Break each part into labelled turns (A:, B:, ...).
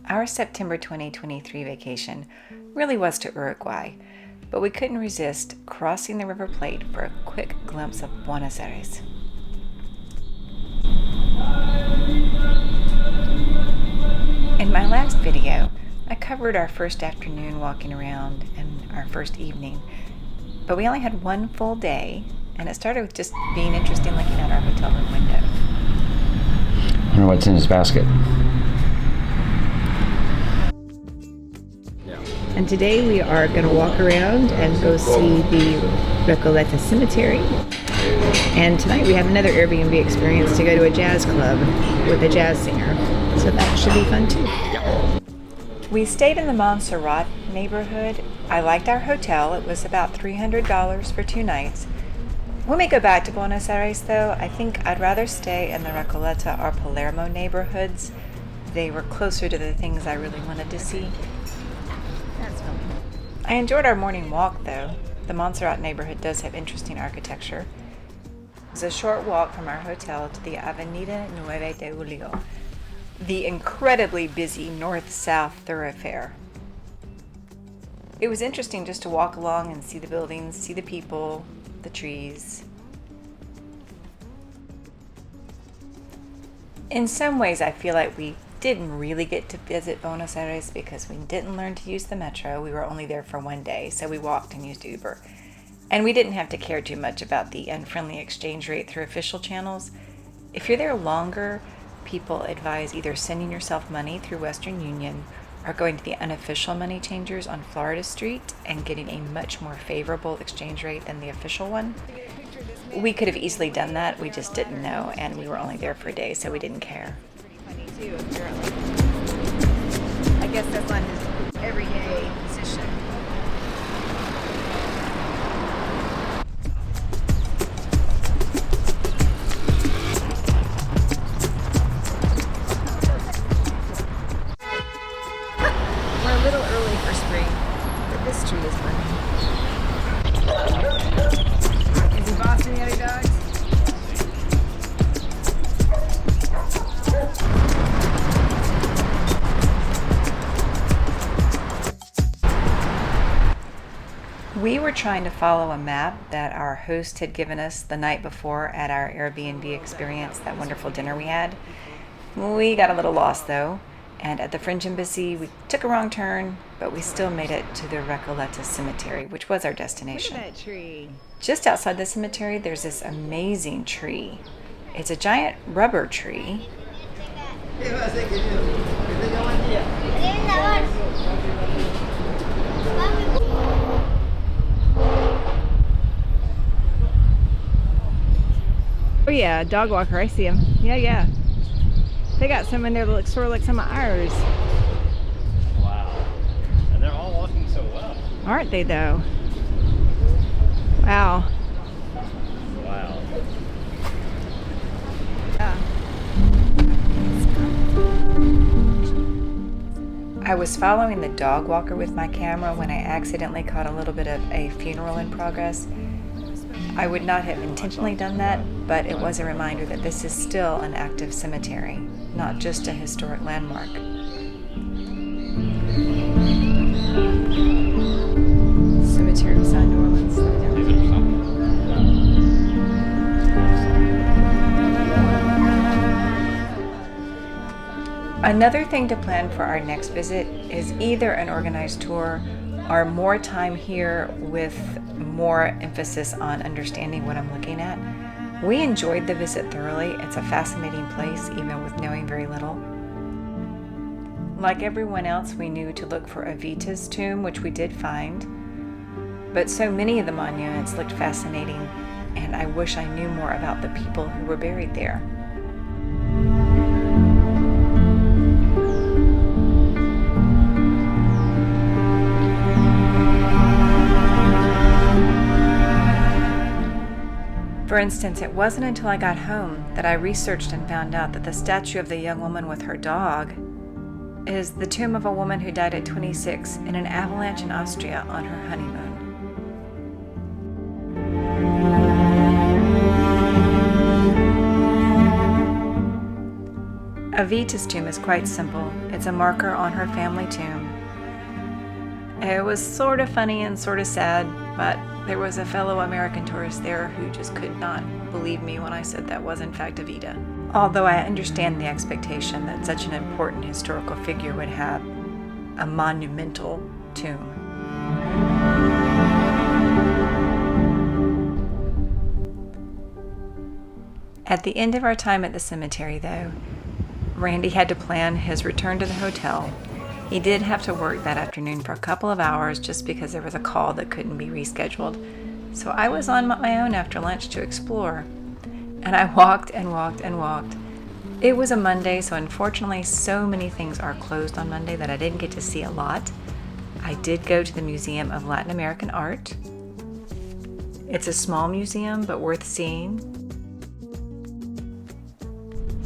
A: Our September 2023 vacation really was to Uruguay, but we couldn't resist crossing the River Plate for a quick glimpse of Buenos Aires. In my last video, I covered our first afternoon walking around and our first evening, but we only had one full day, and it started with just being interesting looking out our hotel room window.
B: I wonder what's in his basket.
A: And today we are going to walk around and go see the Recoleta cemetery. And tonight we have another Airbnb experience to go to a jazz club with a jazz singer. So that should be fun too. We stayed in the Montserrat neighborhood. I liked our hotel. It was about $300 for 2 nights. When we go back to Buenos Aires though, I think I'd rather stay in the Recoleta or Palermo neighborhoods. They were closer to the things I really wanted to see. I enjoyed our morning walk though. The Montserrat neighborhood does have interesting architecture. It was a short walk from our hotel to the Avenida 9 de Julio, the incredibly busy north-south thoroughfare. It was interesting just to walk along and see the buildings, see the people, the trees. In some ways, I feel like we didn't really get to visit Buenos Aires because we didn't learn to use the metro. We were only there for 1 day, so we walked and used Uber. And we didn't have to care too much about the unfriendly exchange rate through official channels. If you're there longer, people advise either sending yourself money through Western Union or going to the unofficial money changers on Florida Street and getting a much more favorable exchange rate than the official one. We could have easily done that, we just didn't know, and we were only there for a day, so we didn't care. Too, apparently. I guess that's on his everyday position. We're a little early for spring, but this tree is funny. Is he bossing the other dogs? We were trying to follow a map that our host had given us the night before at our Airbnb Experience, that wonderful dinner we had. We got a little lost though, and at the French Embassy we took a wrong turn, but we still made it to the Recoleta cemetery, which was our destination. Look at that tree. Just outside the cemetery there's this amazing tree. It's a giant rubber tree. Oh yeah, a dog walker, I see him. Yeah. They got some in there that look sort of like some of ours.
B: Wow. And they're all walking so well.
A: Aren't they though? Wow.
B: Wow.
A: Yeah. I was following the dog walker with my camera when I accidentally caught a little bit of a funeral in progress. I would not have intentionally done that, but it was a reminder that this is still an active cemetery, not just a historic landmark. Cemetery beside New Orleans. Another thing to plan for our next visit is either an organized tour or more time here with more emphasis on understanding what I'm looking at. We enjoyed the visit thoroughly. It's a fascinating place, even with knowing very little. Like everyone else, we knew to look for Evita's tomb, which we did find. But so many of the monuments looked fascinating, and I wish I knew more about the people who were buried there. For instance, it wasn't until I got home that I researched and found out that the statue of the young woman with her dog is the tomb of a woman who died at 26 in an avalanche in Austria on her honeymoon. Evita's tomb is quite simple. It's a marker on her family tomb. It was sort of funny and sort of sad, but there was a fellow American tourist there who just could not believe me when I said that was in fact Evita. Although I understand the expectation that such an important historical figure would have a monumental tomb. At the end of our time at the cemetery, though, Randy had to plan his return to the hotel. He did have to work that afternoon for a couple of hours just because there was a call that couldn't be rescheduled. So I was on my own after lunch to explore. And I walked and walked and walked. It was a Monday, so unfortunately so many things are closed on Monday that I didn't get to see a lot. I did go to the Museum of Latin American Art. It's a small museum, but worth seeing.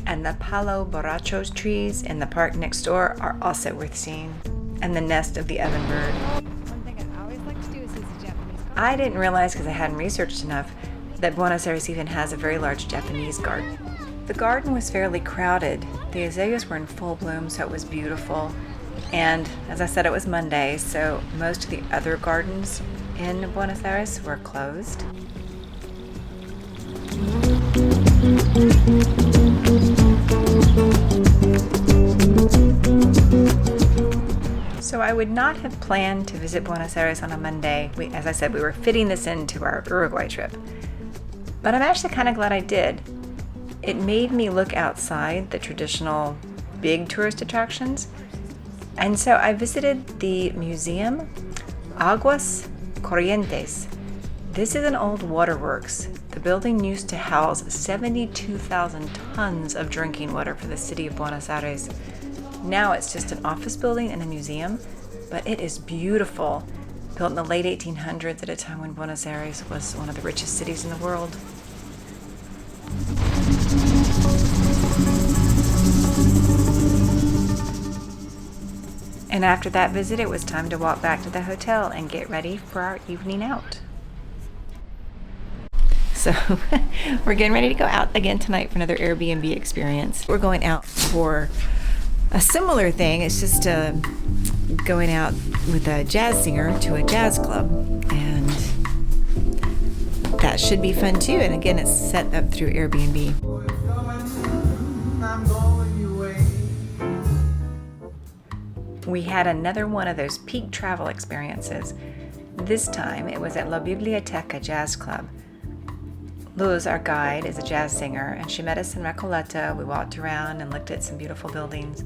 A: And the palo borracho trees in the park next door are also worth seeing. And the nest of the ovenbird.
C: One thing I always like to do is visit Japanese garden.
A: I didn't realize, because I hadn't researched enough, that Buenos Aires even has a very large Japanese garden. The garden was fairly crowded. The azaleas were in full bloom, so it was beautiful. And as I said, it was Monday, so most of the other gardens in Buenos Aires were closed. So I would not have planned to visit Buenos Aires on a Monday. As I said, we were fitting this into our Uruguay trip. But I'm actually kind of glad I did. It made me look outside the traditional big tourist attractions. And so I visited the museum, Aguas Corrientes. This is an old waterworks. The building used to house 72,000 tons of drinking water for the city of Buenos Aires. Now it's just an office building and a museum, but it is beautiful. Built in the late 1800s at a time when Buenos Aires was one of the richest cities in the world. And after that visit, it was time to walk back to the hotel and get ready for our evening out. So we're getting ready to go out again tonight for another Airbnb experience. We're going out for a similar thing. It's just going out with a jazz singer to a jazz club, and that should be fun too. And again, it's set up through Airbnb. We had another one of those peak travel experiences. This time it was at La Biblioteca Jazz Club. Luz, our guide, is a jazz singer, and she met us in Recoleta. We walked around and looked at some beautiful buildings.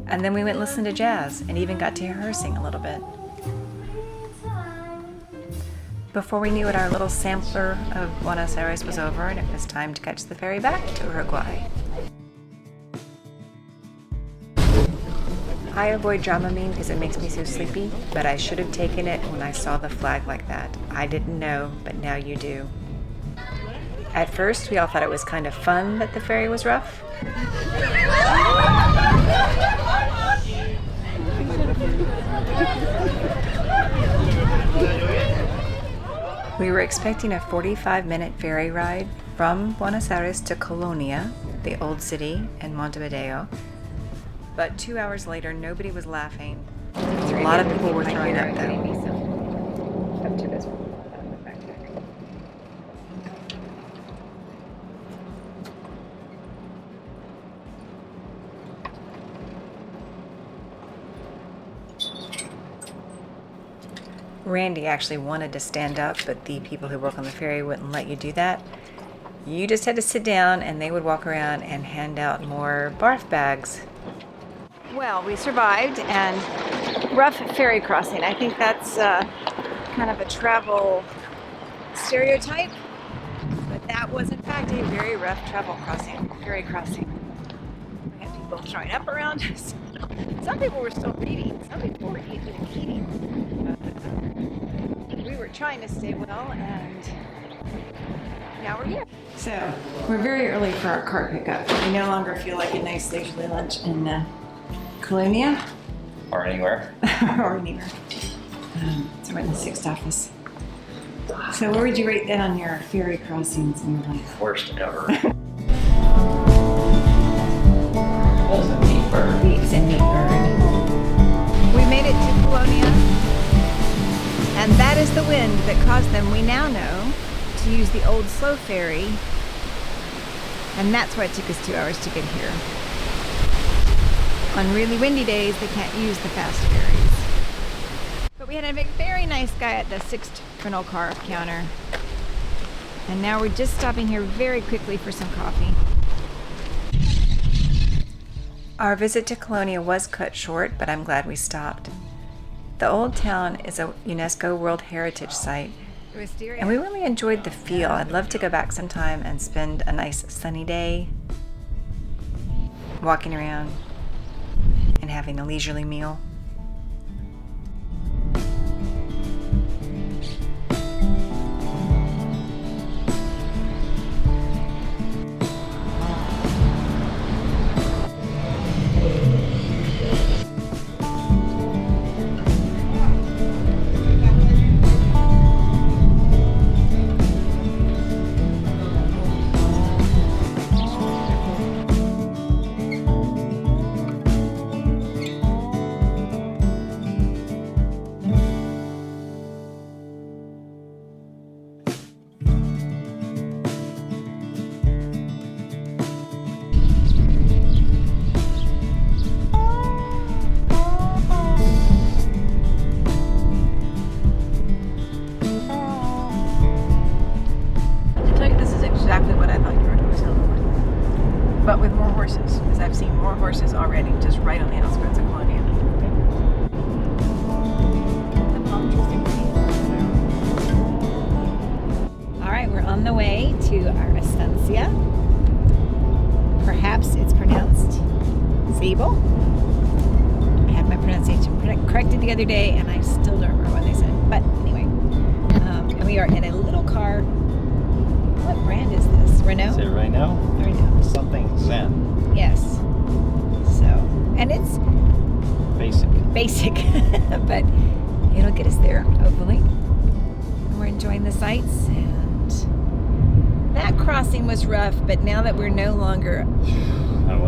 A: And then we went and listened to jazz and even got to hear her sing a little bit. Before we knew it, our little sampler of Buenos Aires was over, and it was time to catch the ferry back to Uruguay. I avoid Dramamine because it makes me so sleepy, but I should have taken it when I saw the flag like that. I didn't know, but now you do. At first, we all thought it was kind of fun that the ferry was rough. We were expecting a 45-minute ferry ride from Buenos Aires to Colonia, the old city in Montevideo. But 2 hours later, nobody was laughing. A lot of people were throwing up, though. Up to this backpack. Randy actually wanted to stand up, but the people who work on the ferry wouldn't let you do that. You just had to sit down, and they would walk around and hand out more barf bags. Well, we survived, and rough ferry crossing. I think that's kind of a travel stereotype, but that was in fact a very rough ferry crossing. We had people throwing up around us. Some people were still reading. Some people were eating. We were trying to stay well, and now we're here. So we're very early for our car pickup. We no longer feel like a nice leisurely lunch in Colonia.
B: Or anywhere.
A: Or anywhere. So we're in the 6th office. So where would you rate that on your ferry crossings in your life?
B: Worst ever.
C: wind that caused them, we now know, to use the old slow ferry, and that's why it took us 2 hours to get here. On really windy days, they can't use the fast ferries. But we had a very nice guy at the 6th rental car counter. And now we're just stopping here very quickly for some coffee.
A: Our visit to Colonia was cut short, but I'm glad we stopped. The old town is a UNESCO World Heritage Site, and we really enjoyed the feel. I'd love to go back sometime and spend a nice sunny day walking around and having a leisurely meal.
D: But with more horses, because I've seen more horses already just right on the outskirts of Colonia.
C: All right, we're on the way to our estancia. Perhaps it's pronounced Zabel. I had my pronunciation corrected the other day, and I still don't remember what they said. But anyway, and we are in a little car. What brand is this? Renault?
B: Is it Renault?
C: Renault.
B: Something Zen.
C: Yes. So, and it's
B: Basic.
C: but it'll get us there, hopefully. And we're enjoying the sights, and that crossing was rough, but now that we're no longer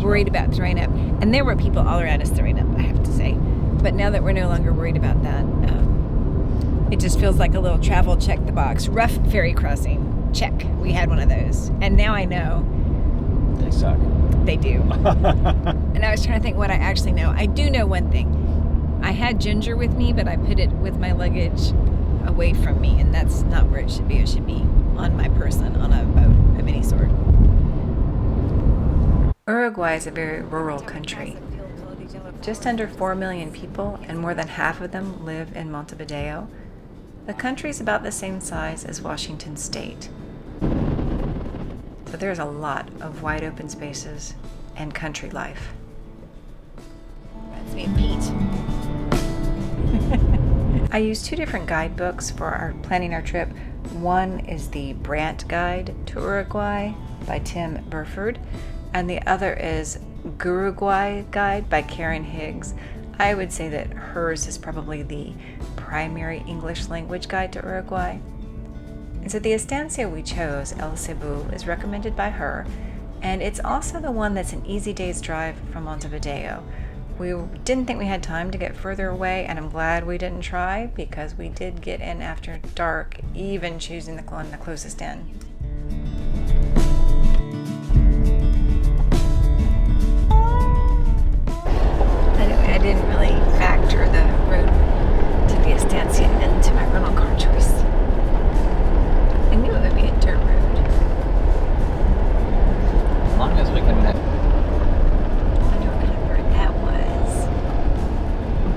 C: worried about throwing up, and there were people all around us throwing up, I have to say, but now that we're no longer worried about that, it just feels like a little travel check the box. Rough ferry crossing. Check. We had one of those. And now I know.
B: They suck.
C: They do. And I was trying to think what I actually know. I do know one thing. I had Ginger with me, but I put it with my luggage away from me, and that's not where it should be. It should be on my person, on a boat of any sort.
A: Uruguay is a very rural country. Just under 4 million people, and more than half of them live in Montevideo. The country is about the same size as Washington State. So there's a lot of wide open spaces and country life.
C: That's me and Pete.
A: I used 2 different guidebooks for planning our trip. One is the Brant Guide to Uruguay by Tim Burford, and the other is Guruguay Guide by Karen Higgs. I would say that hers is probably the primary English language guide to Uruguay. And so the estancia we chose, El Cebu, is recommended by her, and it's also the one that's an easy day's drive from Montevideo. We didn't think we had time to get further away, and I'm glad we didn't try, because we did get in after dark, even choosing the closest inn. Anyway, I didn't really factor the road to the estancia into my rental car choice. I knew it would be a dirt road.
B: As long as we can.
A: I wonder what kind of bird that was.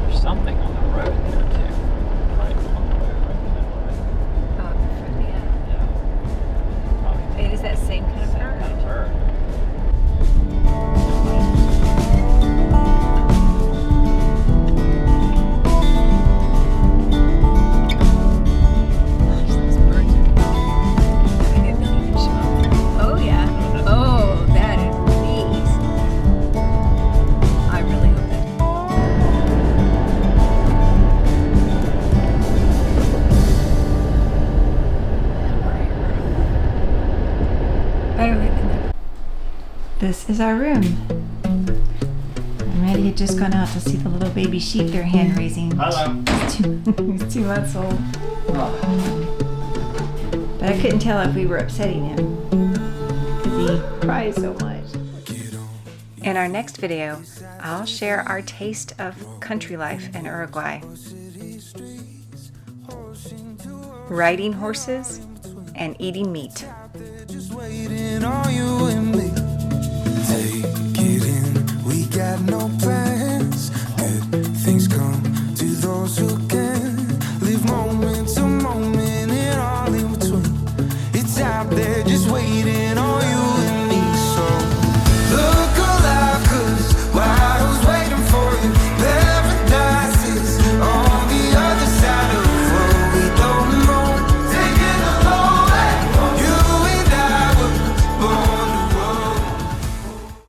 B: There's something on the road there too. Right on the road, right in the middle of it.
A: Oh, from the
B: Yeah. Probably
A: It is that same kind of
B: same
A: bird.
B: kind of bird.
A: Gosh, those birds are having the ability to show up. Oh yeah. Oh, that is neat. I really hope that. Better late than never. This is our room. I'm ready had just gone out to see the little baby sheep they're hand raising.
B: Hello.
A: He's 2 months old. But I couldn't tell if we were upsetting him because he cries so much. In our next video, I'll share our taste of country life in Uruguay. Riding horses and eating meat.
E: Just waiting on you and me.